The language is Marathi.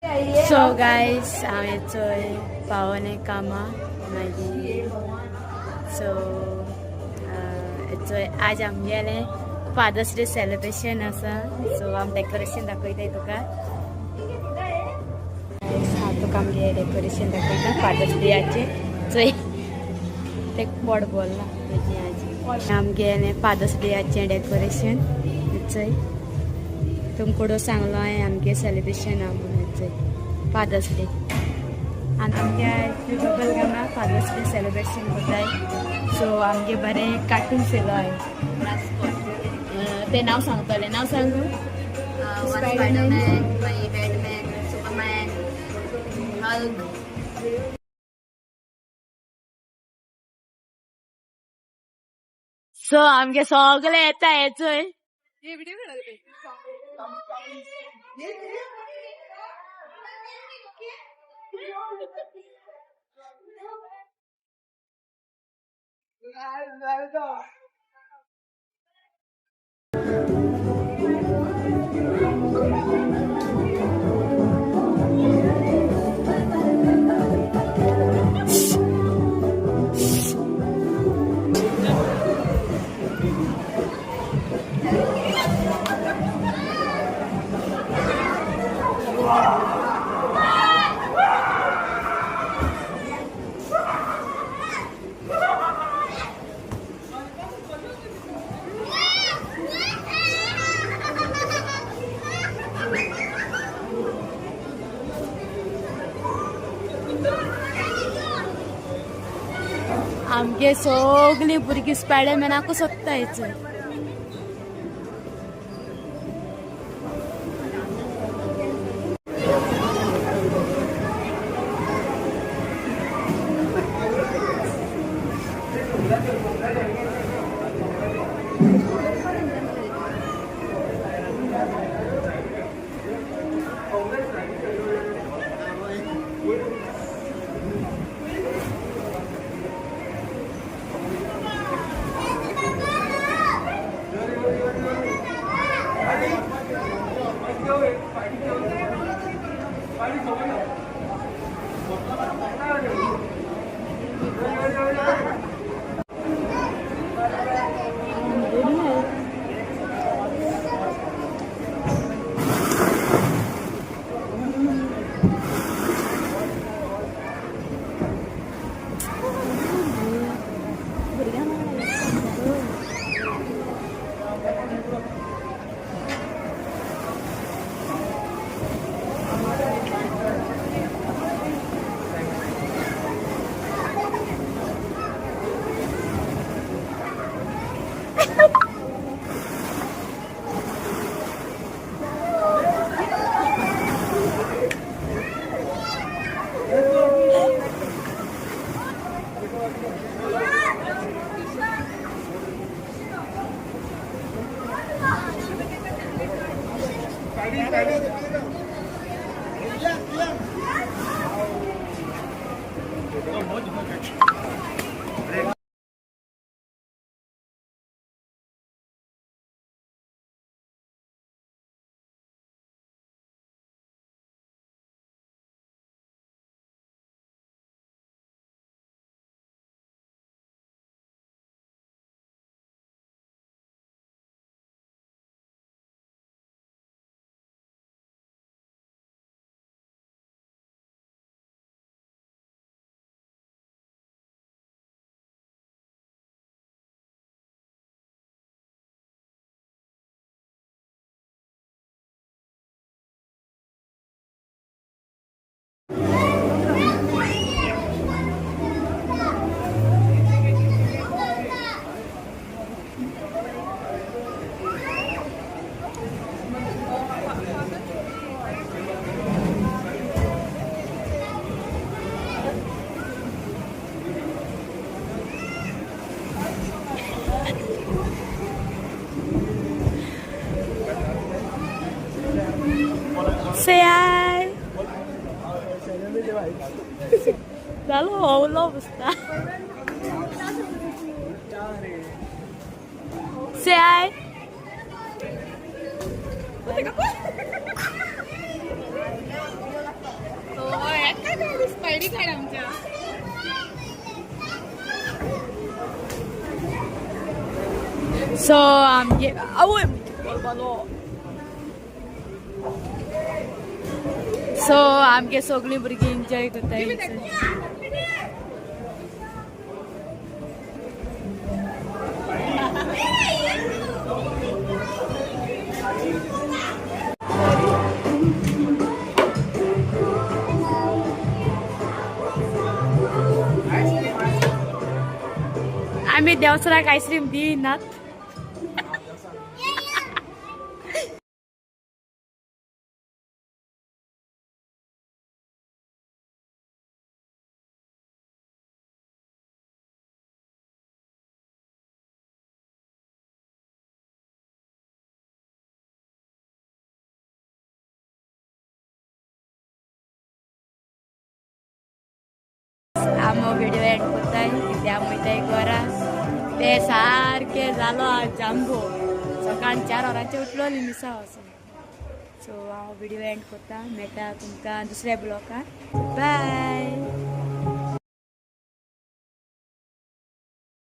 सो गायज हांव येतोय पावणे कामा मागीर सो येतोय आज आमगेले फादर्स डे सेलिब्रेशन आसा सो हांव डेकोरेशन दाखयताय तुका तुका आमगे डेकोरेशन दाखयता फादर्स डेचे चोय ते पोट बोल्ला तेजी आज आमगेले फादर्स डेचे डेकोरेशन चोय तुमकडो सांगलो हांवें आमगे सेलिब्रेशन आहा म्हणून फादर्स डे आनी आमगे गूगल गामा फादर्स डे सेलिब्रेशन करताय सो आमगे बरें कार्टून्स येयलो हांवें ते नांव सांगतलें नांव सांगू स्पायडरमैन बैटमैन सुपरमैन हल्क सो आमगे सगळे येता हेचोय आमगे सगळीं भुरगीं स्पायडरमॅनाकू सोदता हेचोय Say hi. Lalu Allah Ustaz. Say hi. So आमगे आवय सो आमगे सगळीं भुरगीं एन्जॉय करताय आम्ही देवसराक आईस्क्रीम दिनात आमो व्हिडिओ एंड करताय कित्याक वयताय घरा ते सारके जालो आज जांबो सकाळ 4 वरांचेर उठलोली मिसा वचून सो हांव व्हिडिओ एंड करता मेळटा तुमकां दुसऱ्या ब्लॉगान बाय